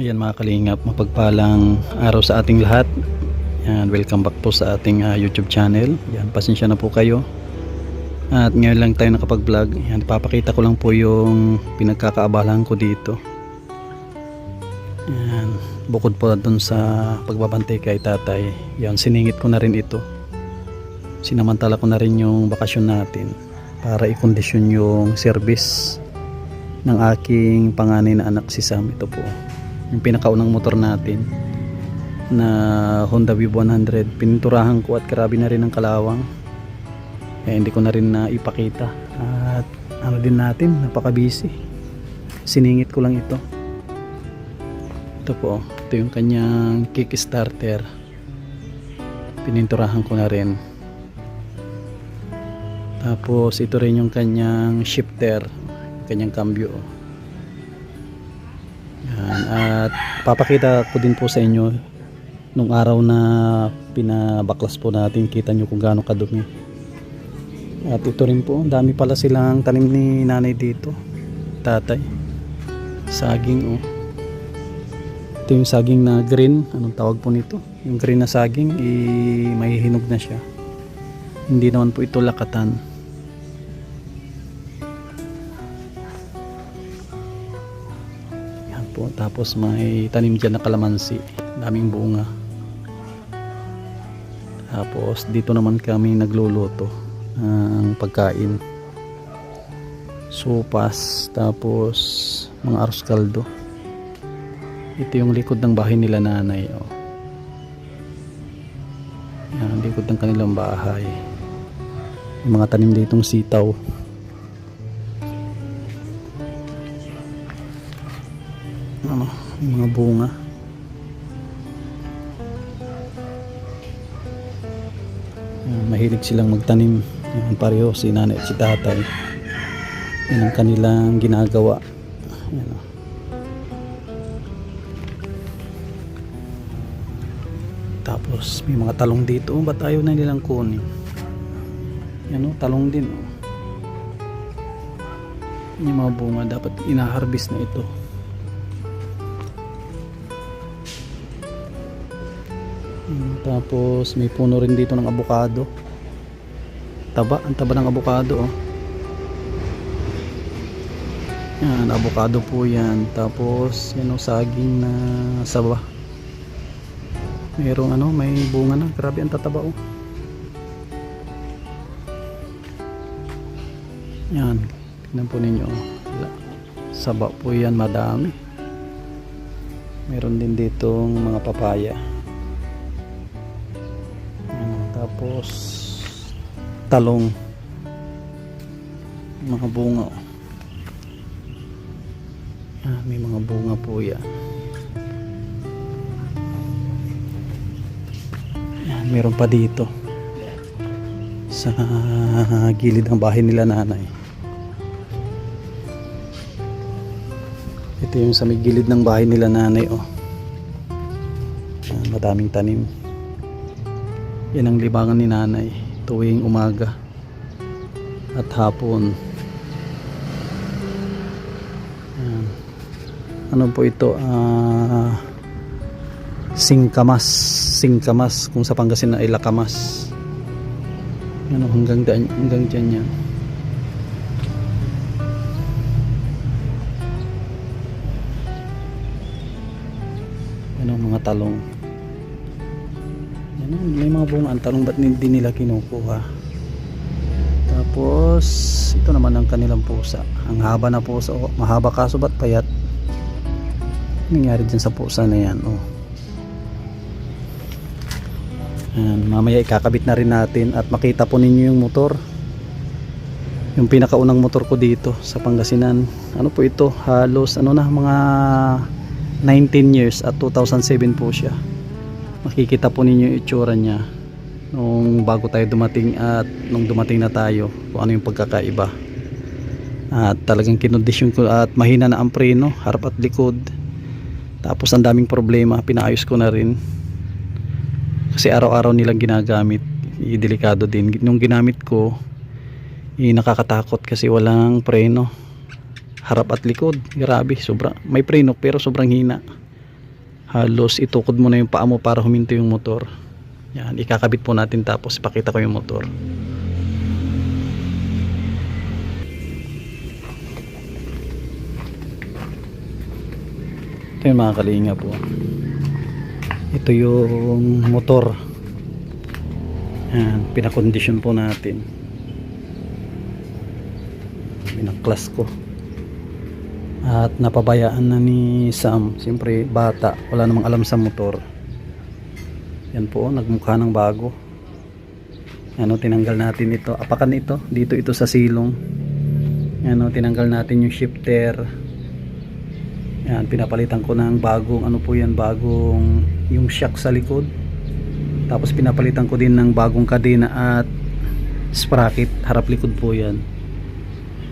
Ayan mga kalingap, mapagpalang araw sa ating lahat. Yan, welcome back po sa ating YouTube channel. Yan, pasensya na po kayo. At ngayon lang tayo nakapag-vlog. Yan, ipapakita ko lang po yung pinagkakaabalahan ko dito. Yan, bukod po dun sa pagbabantay kay tatay, yan, siningit ko na rin ito. Sinamantala ko na rin yung bakasyon natin para i-kondisyon yung service ng aking panganay na anak si Sam. Ito po yung pinakaunang motor natin na Honda Wave 100. Pininturahan ko at grabe na rin ang kalawang, hindi ko na rin na ipakita. At ano din natin, napaka busy, siningit ko lang ito. Ito po, ito yung kanyang kickstarter, pininturahan ko na rin. Tapos ito rin yung kanyang shifter, kanyang cambio. Yan. At papakita ko din po sa inyo nung araw na pinabaklas po natin, kita nyo kung gaano kadumi. At ito rin po, dami pala silang tanim ni nanay dito, tatay, saging. Ito yung saging na green, anong tawag po nito, yung green na saging, may hinog na siya, hindi naman po ito lakatan. Po. Tapos may tanim dyan na kalamansi, daming bunga. Tapos dito naman kami nagluluto ng pagkain, sopas, tapos mga arroz caldo. Ito yung likod ng bahay nila nanay. Yan, likod ng kanilang bahay. Yung mga tanim ditong sitaw. Yung mga bunga. Mahilig silang magtanim. Yan, pareho si nanay at si tatay. Yan ang kanilang ginagawa. Yan. Tapos may mga talong dito. Ba't ayaw na nilang kunin? Yan, talong din. Yung mga bunga dapat ina-harvest na ito. Tapos may puno rin dito ng avocado. Ang taba ng avocado. Yan, avocado po yan. Tapos yan, saging na saba. Merong may bunga na. Grabe ang tataba. Yan, tignan po ninyo. Saba po yan, madami. Meron din ditong mga papaya. Tapos talong, mga bunga. May mga bunga po yan. Meron pa dito sa gilid ng bahay nila nanay. Ito yung sa may gilid ng bahay nila nanay. Madaming tanim. Yan ang libangan ni nanay tuwing umaga at hapon. Yan. Ano po ito? Singkamas, kung sa Pangasinan ay lakamas. Yan, hanggang dyan yan. Yan ang mga talong. May mga bunga ang talong, ba't hindi nila kinukuha? Tapos ito naman ang kanilang pusa. Ang haba na pusa, mahaba kaso ba't payat? Nangyari dyan sa pusa na yan. Mamaya ikakabit na rin natin at makita po ninyo yung motor, yung pinakaunang motor ko dito sa Pangasinan. Ano po ito, halos mga 19 years at 2007 po siya. Makikita po ninyo yung itsura niya nung bago tayo dumating at nung dumating na tayo, kung ano yung pagkakaiba. At talagang kinondisyon ko at mahina na ang preno, harap at likod. Tapos ang daming problema, pinaayos ko na rin kasi araw-araw nilang ginagamit. Delikado din nung ginamit ko, nakakatakot kasi walang preno, harap at likod. Grabe, sobra, may preno pero sobrang hina. halos itukod mo na yung paa mo para huminto yung motor. Yan, ikakabit po natin tapos ipakita ko yung motor. Ito yung mga kalinga po. Ito yung motor. Yan, pinakondisyon po natin. Pinaklas ko. At napabayaan na ni Sam. Siyempre bata, wala namang alam sa motor. Yan po, nagmukha ng bago. Ano, tinanggal natin ito. Apakan ito, dito ito sa silong. Ano, tinanggal natin yung shifter. Yan, pinapalitan ko ng bagong, ano po yan, bagong yung shock sa likod. Tapos pinapalitan ko din ng bagong kadena at sprocket, harap likod po yan.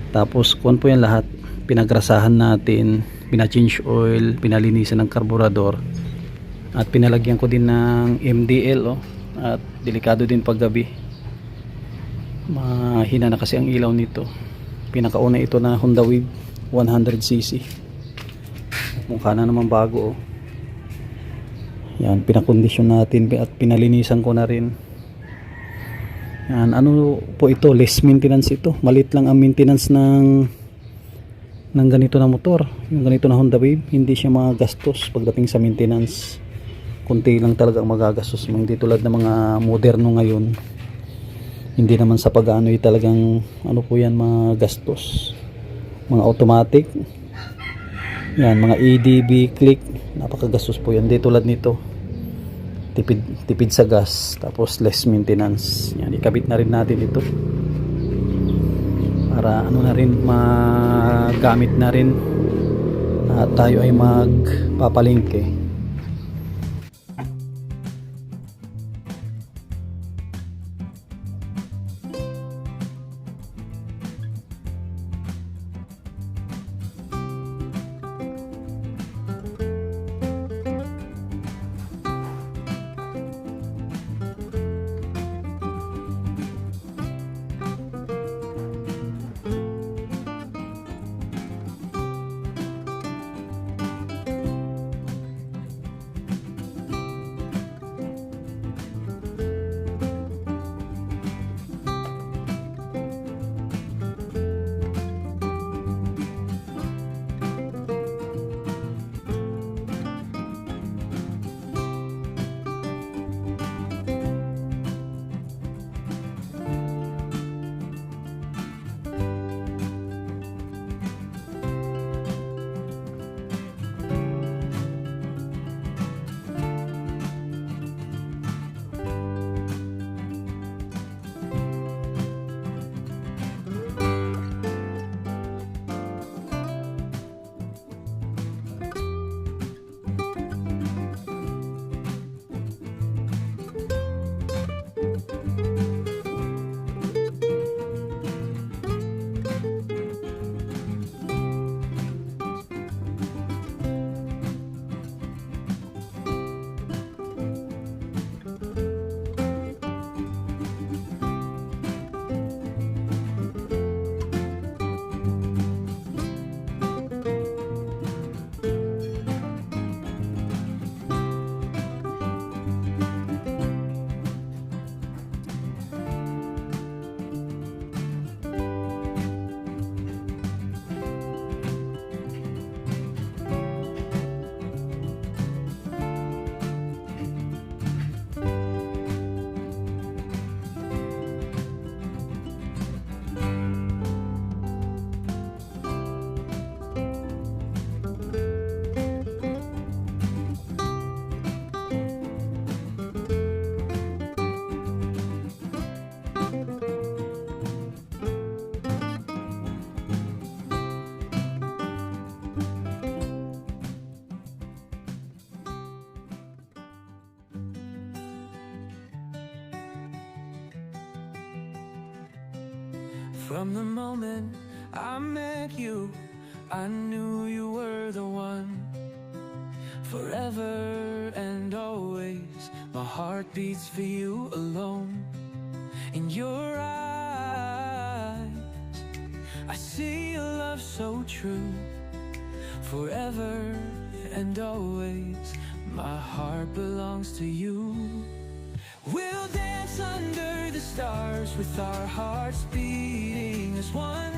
Tapos kuwan po yan lahat. Pinagrasahan natin, pina-change oil, pinalinisan ng karburador. At pinalagyan ko din ng MDL, oh. At delikado din pag gabi. Mahina na kasi ang ilaw nito. Pinakauna ito na Honda Wave 100cc. Mukha na naman bago, oh. Yan, pinakondisyon natin at pinalinisan ko na rin. Yan, ano po ito, less maintenance ito. Malit lang ang maintenance ng ganito na motor, yung ganito na Honda Wave. Hindi siya magagastos pagdating sa maintenance. Kunti lang talaga ang magagastos mo, hindi tulad ng mga moderno ngayon. Hindi naman sa pag-ano'y talagang ano po yan, magastos. Mga automatic yan, mga EDB click, napakagastos po yan. Hindi tulad nito, tipid sa gas, tapos less maintenance. Yan, ikabit na rin natin ito para ano na rin, magamit na rin at tayo ay magpapalingke. From the moment I met you, I knew you were the one. Forever and always, my heart beats for you alone. In your eyes, I see a love so true. Forever and always, My heart belongs to you. We'll dance under the stars with our hearts beating as one.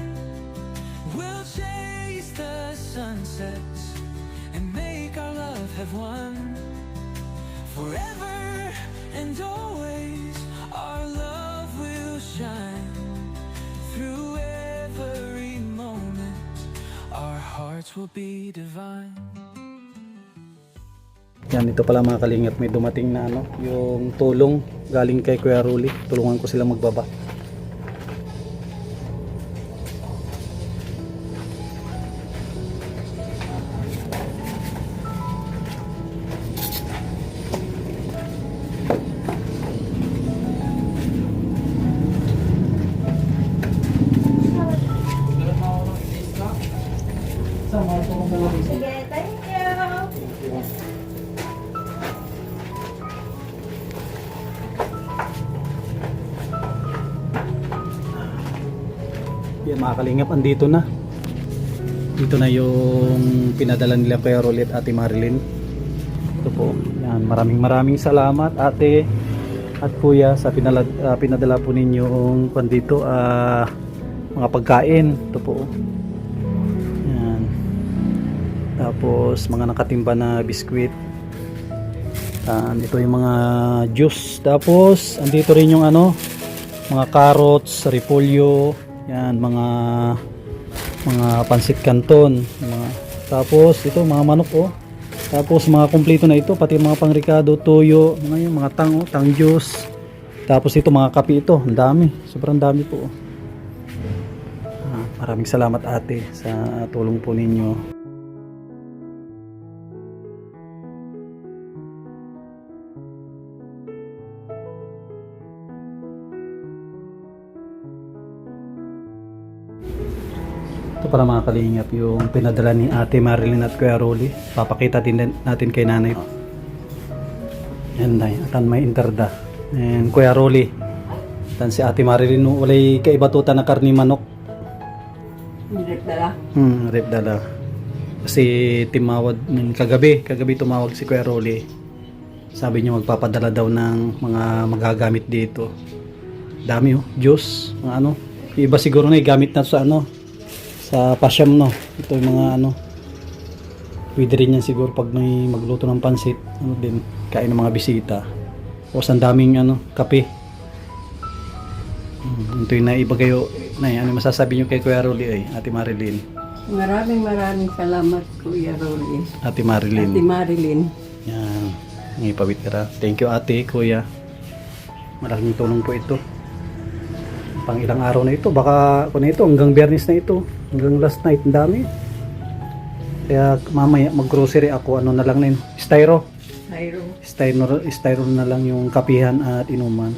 We'll chase the sunsets and make our love have won. Forever and always our love will shine. Through every moment our hearts will be divine. Yan, ito pala mga kalingap, may dumating na ano, yung tulong galing kay Kuya Rolly. Tulungan ko sila magbaba. Sige, thank you. Yan mga kalingap, andito na. Dito na yung pinadala nila Kuya Rolly at Ate Marilyn. Ito po. Yan, maraming salamat Ate at Kuya sa pinadala po ninyong pandito mga pagkain. Ito po. Yan. Tapos mga nakatimba na biskwit. Ito yung mga juice. Tapos andito rin yung ano, mga carrots, repolyo. Yan, mga pansit canton, tapos ito mga manok oh. Tapos mga kumpleto na ito, pati mga pangricado, toyo, mga tang juice. Tapos ito mga kape ito, ang dami, sobrang dami po. Maraming salamat ate sa tulong po ninyo. Ito para mga kalingap yung pinadala ni Ate Marilyn at Kuya Rolly. Papakita din natin kay nanay. Yan na, atan may interda. And Kuya Rolly. Atan si Ate Marilyn, walay kaibatutan na karni manok. Rip dala. Rip dala. Kasi timawad kagabi tumawag si Kuya Rolly. Sabi niya magpapadala daw ng mga magagamit dito. Dami oh, juice, mga ano. Iba siguro na gamit na sa ano, sa pasyam no. Ito yung mga ano, pwede rin yan siguro pag may magluto ng pansit, ano din, kain ng mga bisita. O ang daming ano, kape. Ito yung naiba kayo na ano masasabi nyo kay Kuya Rolly ay Ate Marilyn. Maraming salamat Kuya Rolly. Ate Marilyn. Ate Marilyn. Yan, ngipawit ka ra. Thank you ate, kuya. Malaking tulong po ito. Pang ilang araw na ito, baka kung ito hanggang Biyernes na ito, hanggang last night, ang dami. Kaya mamaya mag-grocery ako, ano na lang na yun, styro na lang yung kapihan at inuman.